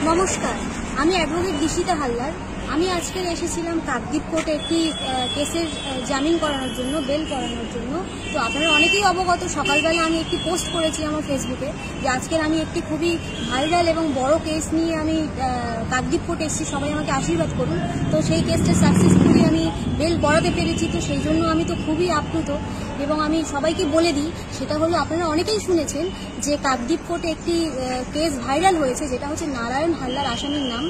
নমস্কার, আমি অ্যাডভোকেট দিশিতা হালদার। আমি আজকে এসেছিলাম কাকদ্বীপ কোর্টে একটি কেসের জামিন করানোর জন্য, বেল করানোর জন্য। তো আপনারা অনেকেই অবগত, সকালবেলা আমি একটি পোস্ট করেছি আমার ফেসবুকে যে আজকের আমি একটি খুবই ভাইরাল এবং বড় কেস নিয়ে আমি কাকদ্বীপ কোর্টে এসেছি, সবাই আমাকে আশীর্বাদ করুন। তো সেই কেসটা সাকসেসফুলি আমি বেল করাতে পেরেছি, তো সেই জন্য আমি তো খুবই আপ্লুত। এবং আমি সবাইকে বলে দিই, সেটা হলো আপনারা অনেকেই শুনেছেন যে কাকদ্বীপ কোর্টে একটি কেস ভাইরাল হয়েছে, যেটা হচ্ছে নারায়ণ হালদার আসামির নাম।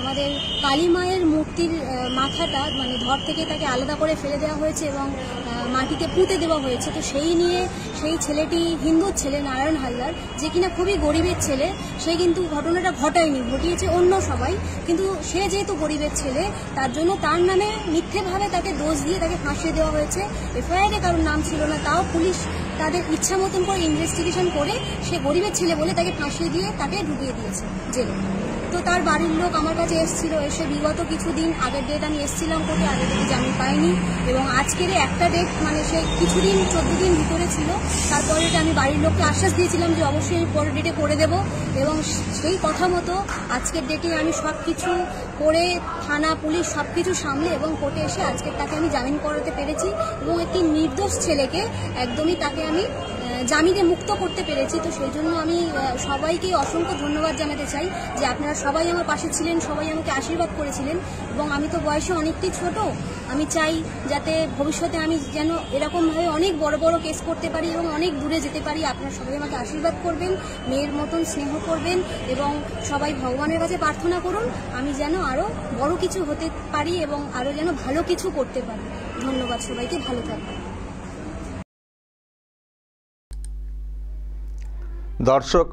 আমাদের কালী মায়ের মূর্তির মাথাটা মানে ধর থেকে তাকে আলাদা করে ফেলে দেওয়া হয়েছে এবং মাটিতে পুঁতে দেওয়া হয়েছে। তো সেই নিয়ে সেই ছেলেটি হিন্দুর ছেলে নারায়ণ হালদার, যে কিনা খুবই গরিবের ছেলে, সে কিন্তু ঘটনাটা ঘটায়নি, ঘটিয়েছে অন্য সবাই। কিন্তু সে যেহেতু গরিবের ছেলে, তার জন্য তার নামে মিথ্যেভাবে তাকে দোষ দিয়ে তাকে ফাঁসিয়ে দেওয়া হয়েছে। এফআইআরে কারোর নাম ছিল না, তাও পুলিশ তাদের ইচ্ছা মতন করে ইনভেস্টিগেশন করে সে গরিবের ছেলে বলে তাকে ফাঁসিয়ে দিয়ে তাকে ঢুকিয়ে দিয়েছে জেলে। তো তার বাড়ির লোক আমার কাছে এসেছিল, এসে বিগত কিছুদিন আগের ডেট আমি এসেছিলাম কোর্টে, আগের ডেটে জামিন পাইনি। এবং আজকের একটা ডেট মানে সে কিছুদিন 14 দিন ভিতরে ছিল, তারপরে এটা আমি বাড়ির লোককে আশ্বাস দিয়েছিলাম যে অবশ্যই আমি পরের ডেটে করে দেবো। এবং সেই কথা মতো আজকের ডেটে আমি সব কিছু করে, থানা পুলিশ সব কিছু সামলে এবং কোর্টে এসে আজকের তাকে আমি জামিন করাতে পেরেছি। এবং একটি নির্দোষ ছেলেকে একদমই তাকে আমি জামিনে মুক্ত করতে পেরেছি। তো সেই জন্য আমি সবাইকে অসংখ্য ধন্যবাদ জানাতে চাই যে আপনারা সবাই আমার পাশে ছিলেন, সবাই আমাকে আশীর্বাদ করেছিলেন। এবং আমি তো বয়সে অনেকটাই ছোট, আমি চাই যাতে ভবিষ্যতে আমি যেন এরকমভাবে অনেক বড় বড় কেস করতে পারি এবং অনেক দূরে যেতে পারি। আপনারা সবাই আমাকে আশীর্বাদ করবেন, মেয়ের মতন স্নেহ করবেন এবং সবাই ভগবানের কাছে প্রার্থনা করুন আমি যেন আরও বড় কিছু হতে পারি এবং আরও যেন ভালো কিছু করতে পারি। ধন্যবাদ সবাইকে, ভালো থাকবেন। দর্শক,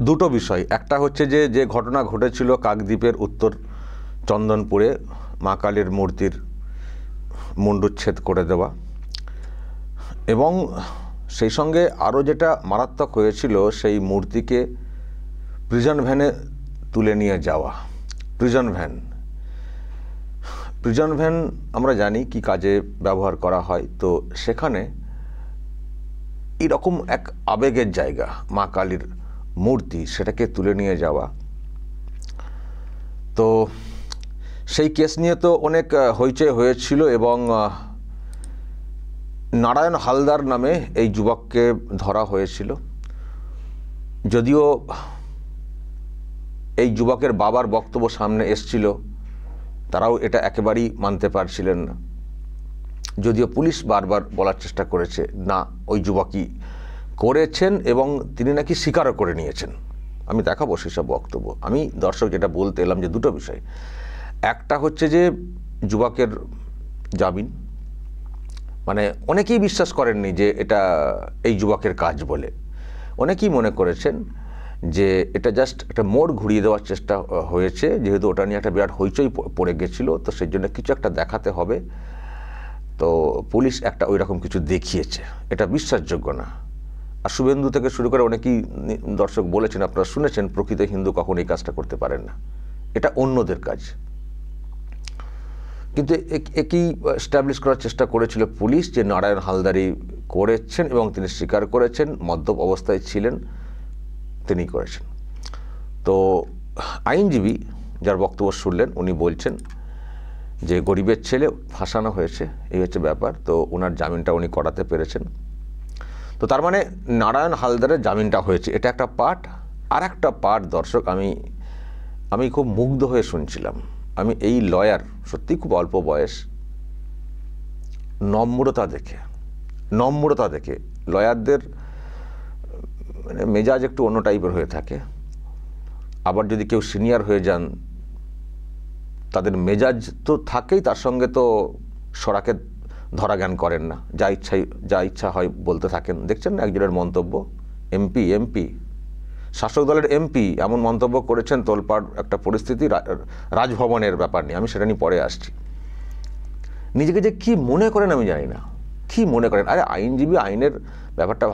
দুটো বিষয়, একটা হচ্ছে যে ঘটনা ঘটেছিল কাকদ্বীপের উত্তর চন্দনপুরে মা কালীর মূর্তির মুণ্ডুচ্ছেদ করে দেওয়া, এবং সেই সঙ্গে আরও যেটা মারাত্মক হয়েছিল সেই মূর্তিকে প্রিজন ভ্যানে তুলে নিয়ে যাওয়া। প্রিজন ভ্যান আমরা জানি কি কাজে ব্যবহার করা হয়। তো সেখানে এরকম এক আবেগের জায়গা, মা কালীর মূর্তি, সেটাকে তুলে নিয়ে যাওয়া। তো সেই কেস নিয়ে তো অনেক হইচই হয়েছিল এবং নারায়ণ হালদার নামে এই যুবককে ধরা হয়েছিল। যদিও এই যুবকের বাবার বক্তব্য সামনে এসছিল, তারাও এটা একেবারেই মানতে পারছিলেন না। যদিও পুলিশ বারবার বলার চেষ্টা করেছে না, ওই যুবকই করেছেন এবং তিনি নাকি স্বীকারও করে নিয়েছেন। আমি দেখাবো সেসব বক্তব্য। আমি দর্শক যেটা বলতে এলাম যে দুটো বিষয়, একটা হচ্ছে যে যুবকের জামিন, মানে অনেকেই বিশ্বাস করেননি যে এটা এই যুবকের কাজ বলে। অনেকেই মনে করেছেন যে এটা জাস্ট একটা মোড় ঘুরিয়ে দেওয়ার চেষ্টা হয়েছে, যেহেতু ওটা নিয়ে একটা বিরাট হইচই পড়ে গেছিলো, তো সেই জন্য কিছু একটা দেখাতে হবে। তো পুলিশ একটা ওই রকম কিছু দেখিয়েছে, এটা বিশ্বাসযোগ্য না। আর শুভেন্দু থেকে শুরু করে অনেকেই দর্শক বলেছেন, আপনারা শুনেছেন, প্রকৃত হিন্দু কখন এই কাজটা করতে পারেন না, এটা অন্যদের কাজ। কিন্তু একই এস্টাবলিশ করার চেষ্টা করেছিল পুলিশ যে নারায়ণ হালদারই করেছেন এবং তিনি স্বীকার করেছেন, মদ্যপ অবস্থায় ছিলেন, তিনি করেছেন। তো আইনজীবী যার বক্তব্য শুনলেন উনি বলছেন যে গরিবের ছেলে ফাঁসানো হয়েছে, এই হচ্ছে ব্যাপার। তো ওনার জামিনটা উনি করাতে পেরেছেন। তো তার মানে নারায়ণ হালদারের জামিনটা হয়েছে, এটা একটা পার্ট। আর একটা পার্ট দর্শক, আমি খুব মুগ্ধ হয়ে শুনছিলাম। আমি এই লয়ার, সত্যি খুব অল্প বয়স, নম্রতা দেখে লয়ারদের মানে মেজাজ একটু অন্য টাইপের হয়ে থাকে। আবার যদি কেউ সিনিয়র হয়ে যান, তাদের মেজাজ তো থাকেই, তার সঙ্গে তো সরাকে ধরা জ্ঞান করেন না, যা ইচ্ছা হয় বলতে থাকেন। দেখছেন না একজনের মন্তব্য, এমপি শাসক দলের এমপি এমন মন্তব্য করেছেন, তোলপাড় একটা পরিস্থিতি রাজভবনের ব্যাপার নিয়ে, আমি সেটা নিয়ে পরে আসছি। নিজেকে যে কি মনে করেন আমি জানি না, কি মনে করেন। আরে আইনজীবী, আইনের ব্যাপারটা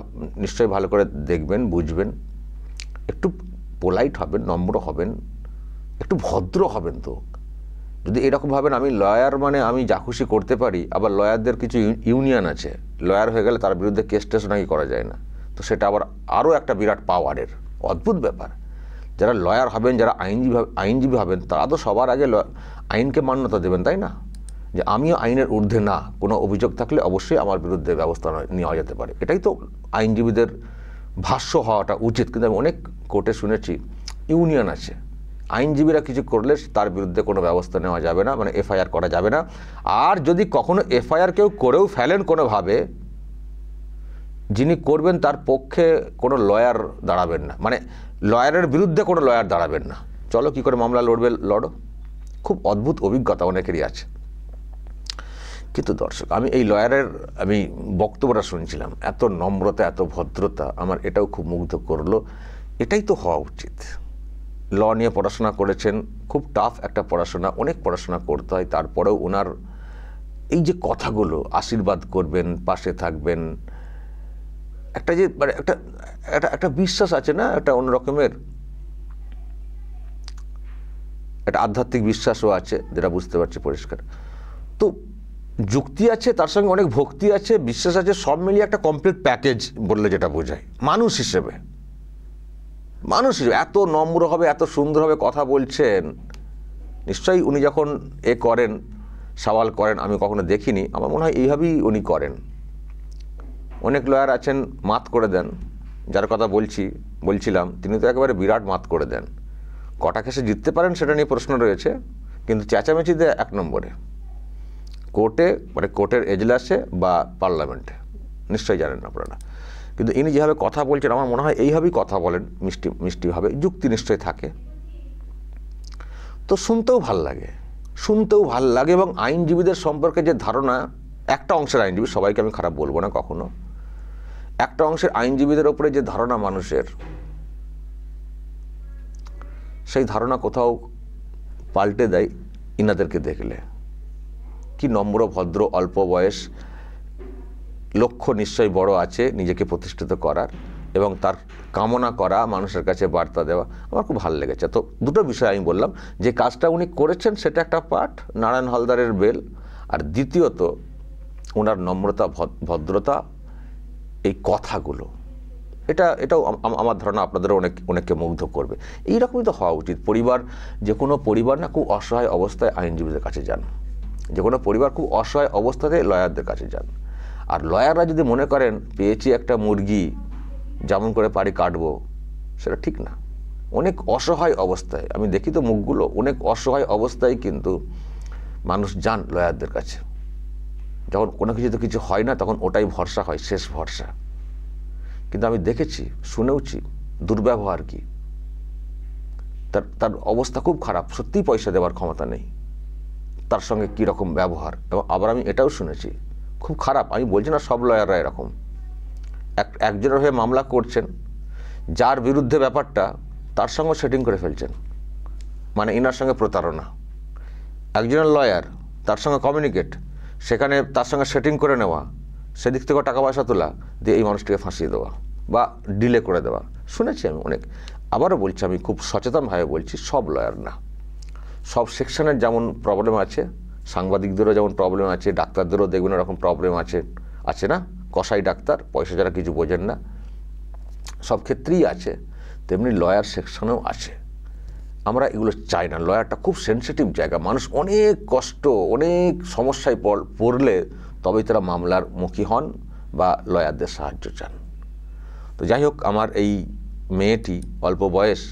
নিশ্চয়ই ভালো করে দেখবেন, বুঝবেন, একটু পোলাইট হবেন, নম্র হবেন, একটু ভদ্র হবেন। তো যদি এরকম ভাবেন আমি লয়ার মানে আমি যা খুশি করতে পারি, আবার লয়ারদের কিছু ইউনিয়ন আছে, লয়ার হয়ে গেলে তার বিরুদ্ধে কেস টেস নাকি করা যায় না, তো সেটা আবার আরও একটা বিরাট পাওয়ারের অদ্ভুত ব্যাপার। যারা লয়ার হবেন, যারা আইনজীবী হবেন, তারা তো সবার আগে আইনকে মান্যতা দেবেন, তাই না? যে আমিও আইনের ঊর্ধ্বে না, কোনো অভিযোগ থাকলে অবশ্যই আমার বিরুদ্ধে ব্যবস্থা নেওয়া যেতে পারে। এটাই তো আইনজীবীদের ভাষ্য হওয়াটা উচিত। কিন্তু আমি অনেক কোর্টে শুনেছি ইউনিয়ন আছে, আইনজীবীরা কিছু করলে তার বিরুদ্ধে কোনো ব্যবস্থা নেওয়া যাবে না, মানে এফআইআর করা যাবে না। আর যদি কখনো এফআইআর কেউ করেও ফেলেন কোনোভাবে, যিনি করবেন তার পক্ষে কোনো লয়ার দাঁড়াবেন না, মানে লয়ারের বিরুদ্ধে কোনো লয়ার দাঁড়াবেন না। চলো কি করে মামলা লড়বে লড়ো। খুব অদ্ভুত অভিজ্ঞতা অনেকেরই আছে। কিন্তু দর্শক, আমি এই লয়ারের বক্তব্যটা শুনছিলাম, এত নম্রতা, এত ভদ্রতা, আমার এটাও খুব মুগ্ধ করলো। এটাই তো হওয়া উচিত। ল নিয়ে পড়াশোনা করেছেন, খুব টাফ একটা পড়াশোনা, অনেক পড়াশোনা করতে হয়। তারপরেও ওনার এই যে কথাগুলো, আশীর্বাদ করবেন, পাশে থাকবেন, একটা যে মানে একটা বিশ্বাস আছে না, একটা অন্যরকমের একটা আধ্যাত্মিক বিশ্বাসও আছে, যেটা বুঝতে পারছি পরিষ্কার। তো যুক্তি আছে, তার সঙ্গে অনেক ভক্তি আছে, বিশ্বাস আছে, সব মিলিয়ে একটা কমপ্লিট প্যাকেজ বললে যেটা বোঝায়। মানুষ হিসেবে এত নম্র হবে, এত সুন্দরভাবে কথা বলছেন, নিশ্চয়ই উনি যখন করেন, সওয়াল করেন, আমি কখনো দেখিনি, আমার মনে হয় এইভাবেই উনি করেন। অনেক লয়ার আছেন মাত করে দেন, যার কথা বলছিলাম তিনি তো একেবারে বিরাট মাত করে দেন। কটা কেসে জিততে পারেন সেটা নিয়ে প্রশ্ন রয়েছে, কিন্তু চেঁচামেচিতে 1 নম্বরে কোর্টে, মানে কোর্টের এজলাসে বা পার্লামেন্টে, নিশ্চয়ই জানেন আপনারা। কিন্তু ইনি যেভাবে কথা বলছেন, আমার মনে হয় এইভাবেই কথা বলেন, মিষ্টিভাবে, যুক্তি নিশ্চয়ই থাকে। তো শুনতেও ভাল লাগে। এবং আইনজীবীদের সম্পর্কে যে ধারণা, একটা অংশের আইনজীবী, সবাইকে আমি খারাপ বলবো না কখনো, একটা অংশের আইনজীবীদের ওপরে যে ধারণা মানুষের, সেই ধারণা কোথাও পাল্টে দেয় ইনাদেরকে দেখলে। কি নম্র, ভদ্র, অল্প বয়স, লক্ষ্য নিশ্চয়ই বড় আছে নিজেকে প্রতিষ্ঠিত করার, এবং তার কামনা করা, মানুষের কাছে বার্তা দেওয়া, আমার খুব ভালো লেগেছে। তো দুটো বিষয় আমি বললাম, যে কাজটা উনি করেছেন সেটা একটা পার্ট, নারায়ণ হালদারের বেল, আর দ্বিতীয়ত ওনার নম্রতা, ভদ্রতা, এই কথাগুলো, এটাও আমার ধারণা আপনাদেরও অনেককে মুগ্ধ করবে। এইরকমই তো হওয়া উচিত। যে কোনো পরিবার না খুব অসহায় অবস্থায় আইনজীবীদের কাছে যান, যে কোনো পরিবার খুব অসহায় অবস্থাতে লয়ারদের কাছে যান। আর লয়াররা যদি মনে করেন পেয়েছি একটা মুরগি, যেমন করে পারি কাটবো, সেটা ঠিক না। অনেক অসহায় অবস্থায়, আমি দেখি তো মুখগুলো, অনেক অসহায় অবস্থায় কিন্তু মানুষ যান লয়ারদের কাছে। যখন কোনো কিছু হয় না, তখন ওটাই ভরসা হয়, শেষ ভরসা। কিন্তু আমি দেখেছি, শুনেওছি দুর্ব্যবহার কি, তার অবস্থা খুব খারাপ, সত্যিই পয়সা দেওয়ার ক্ষমতা নেই, তার সঙ্গে কীরকম ব্যবহার। এবং আবার আমি এটাও শুনেছি খুব খারাপ, আমি বলছি না সব লয়াররা এরকম, একজনের হয়ে মামলা করছেন, যার বিরুদ্ধে ব্যাপারটা, তার সঙ্গে সেটিং করে ফেলছেন, মানে ইনার সঙ্গে প্রতারণা। একজনের লয়ার, তার সঙ্গে কমিউনিকেট, সেখানে তার সঙ্গে সেটিং করে নেওয়া, সেদিক থেকে টাকা পয়সা তোলা, দিয়ে এই মানুষটিকে ফাঁসিয়ে দেওয়া বা ডিলে করে দেওয়া, শুনেছি আমি অনেক। আবারও বলছি, আমি খুব সচেতনভাবে বলছি, সব লয়ার না, সব সেকশনের যেমন প্রবলেম আছে, সাংবাদিকদেরও যেমন প্রবলেম আছে, ডাক্তারদেরও দেখবেন এরকম প্রবলেম আছে না, কসাই ডাক্তার, পয়সা যারা কিছু বোঝেন না, সব ক্ষেত্রেই আছে, তেমনি লয়ার সেকশনেও আছে। আমরা এগুলো চাই না। লয়ারটা খুব সেন্সিটিভ জায়গা, মানুষ অনেক কষ্ট, অনেক সমস্যায় পড়লে তবেই তারা মামলার মুখী হন বা লয়ারদের সাহায্য চান। তো যাই হোক, আমার এই মেয়েটি অল্প বয়স,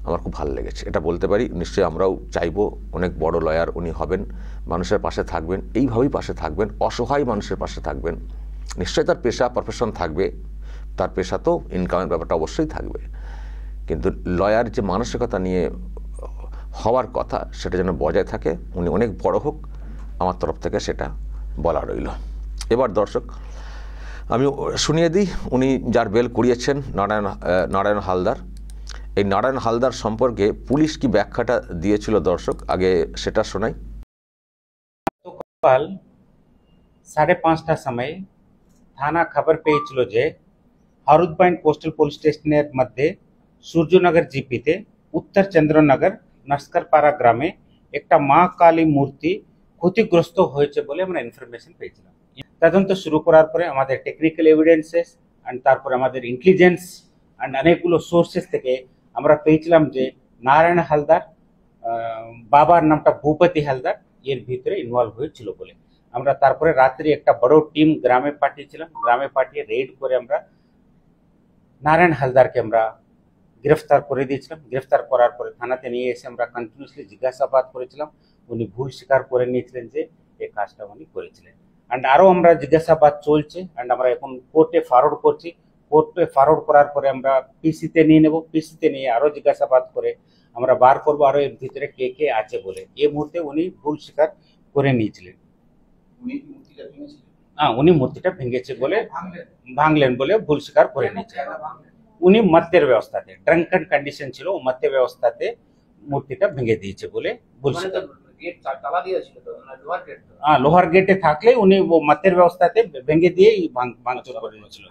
আমার খুব ভালো লেগেছে, এটা বলতে পারি। নিশ্চয়ই আমরাও চাইবো অনেক বড় লয়ার উনি হবেন, মানুষের পাশে থাকবেন, এইভাবেই পাশে থাকবেন, অসহায় মানুষের পাশে থাকবেন। নিশ্চয়ই তার প্রফেশন থাকবে, তার পেশা তো ইনকামের ব্যাপারটা অবশ্যই থাকবে, কিন্তু লয়ার যে মানসিকতা নিয়ে হওয়ার কথা, সেটা যেন বজায় থাকে। উনি অনেক বড় হোক, আমার তরফ থেকে সেটা বলা রইল। এবার দর্শক, আমি শুনিয়ে দিই উনি যার বেল করিয়েছেন, নারায়ণ হালদার। এই নারায়ণ হালদার সম্পর্কে পুলিশ কি ব্যাখ্যাটা দিয়েছিল দর্শক, আগে সেটা শোনাই। গতকাল 5:30টার সময় থানা খবর পেয়েছিল যে হারুদ পয়েন্ট কোস্টাল পুলিশ স্টেশনের মধ্যে সূর্যনগর জিপিতে উত্তর চন্দ্রনগর নস্করপাড়া গ্রামে একটা মা কালী মূর্তি ক্ষতিগ্রস্ত হয়েছে বলে আমরা ইনফরমেশন পেয়েছিলাম। তদন্ত শুরু করার পরে আমাদের টেকনিক্যাল এভিডেন্সেস অ্যান্ড তারপরে আমাদের ইন্টেলিজেন্স অ্যান্ড অনেকগুলো সোর্সেস থেকে আমরা পেয়েছিলাম যে নারায়ণ হালদার বাবার নামটা ভূপতি হালদার এর ভিতরে ইনভলভ হয়েছিল বলে। আমরা তারপরে রাত্রি একটা বড় টিম গ্রামে পাঠিয়েছিলাম, গ্রামে পাঠিয়ে রেড করে আমরা নারায়ণ হালদারকে আমরা গ্রেফতার করে দিয়েছিলাম। গ্রেফতার করার পরে থানাতে নিয়ে এসে আমরা কন্টিনিউসলি জিজ্ঞাসাবাদ করেছিলাম। উনি ভুল স্বীকার করে নিয়েছিলেন যে এই কাজটা উনি করেছিলেন। অ্যান্ড আরও আমরা জিজ্ঞাসাবাদ চলছে, অ্যান্ড আমরা এখন কোর্টে ফরওয়ার্ড করছি। কোর্টে ফরওয়ার্ড করার পরে আমরা পিসিতে নিয়ে নেব, পিসিতে নিয়ে আরও জিজ্ঞাসাবাদ করে আমরা বার করবো আরও এর ভিতরে কে কে আছে বলে। এই মুহূর্তে উনি ভুল স্বীকার করে নিয়েছিলেন। হ্যাঁ, উনি মূর্তিটা ভেঙেছে বলে ভাঙলেন বলে ভুল স্বীকার করে নিয়েছিলেন। উনি মত্যের ব্যবস্থাতে, ড্রাঙ্কেন কন্ডিশন ছিল, ও মত্যের ব্যবস্থাতে মূর্তিটা ভেঙে দিয়েছে বলে ভুল স্বীকার। হ্যাঁ, লোহার গেটে থাকলে উনি মত্যের ব্যবস্থাতে ভেঙে দিয়ে ভাঙচুর করে নিয়েছিল।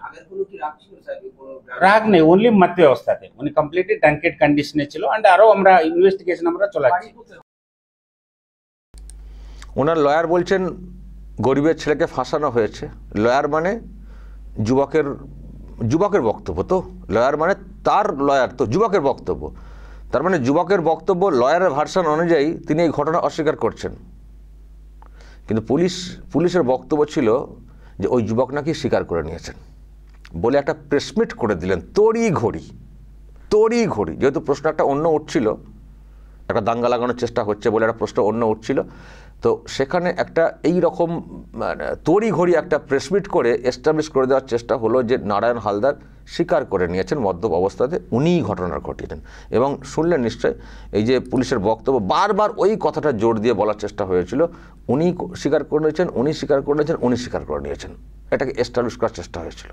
রাগ নেই, অনলি মত্য ব্যবস্থাতে উনি কমপ্লিটলি ড্রাঙ্কেন কন্ডিশনে ছিল। অ্যান্ড আরো আমরা ইনভেস্টিগেশন আমরা চালাচ্ছি। ওনার লয়ার বলছেন গরিবের ছেলেকে ফাঁসানো হয়েছে। লয়ার মানে যুবকের বক্তব্য, তো লয়ার মানে তার লয়ার তো যুবকের বক্তব্য, তার মানে যুবকের বক্তব্য লয়ারের ভার্সন অনুযায়ী তিনি এই ঘটনা অস্বীকার করছেন। কিন্তু পুলিশের বক্তব্য ছিল যে ওই যুবক নাকি স্বীকার করে নিয়েছেন বলে একটা প্রেসমিট করে দিলেন তড়ি ঘড়ি। যেহেতু প্রশ্ন একটা অন্য উঠছিল, একটা দাঙ্গা লাগানোর চেষ্টা হচ্ছে বলে একটা প্রশ্ন অন্য উঠছিল, তো সেখানে একটা এই রকম তড়ি ঘড়ি একটা প্রেসমিট করে এস্টাবলিশ করে দেওয়ার চেষ্টা হলো যে নারায়ণ হালদার স্বীকার করে নিয়েছেন মদ্যপ অবস্থাতে উনিই ঘটনা ঘটিয়েছেন। এবং শুনলেন নিশ্চয় এই যে পুলিশের বক্তব্য বারবার ওই কথাটা জোর দিয়ে বলার চেষ্টা হয়েছিল, উনি স্বীকার করে নিয়েছেন, উনি স্বীকার করে নিয়েছেন, এটাকে এস্টাবলিশ করার চেষ্টা হয়েছিল।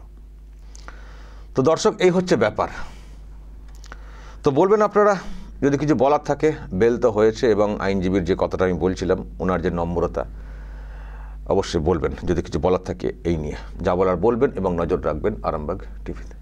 তো দর্শক, এই হচ্ছে ব্যাপার। তো বলবেন আপনারা যদি কিছু বলার থাকে। বেল তো হয়েছে এবং আইনজীবীর যে কথাটা আমি বলছিলাম, ওনার যে নম্রতা, অবশ্যই বলবেন যদি কিছু বলার থাকে এই নিয়ে। যা বলার বলবেন এবং নজর রাখবেন আরামবাগ টিভিতে।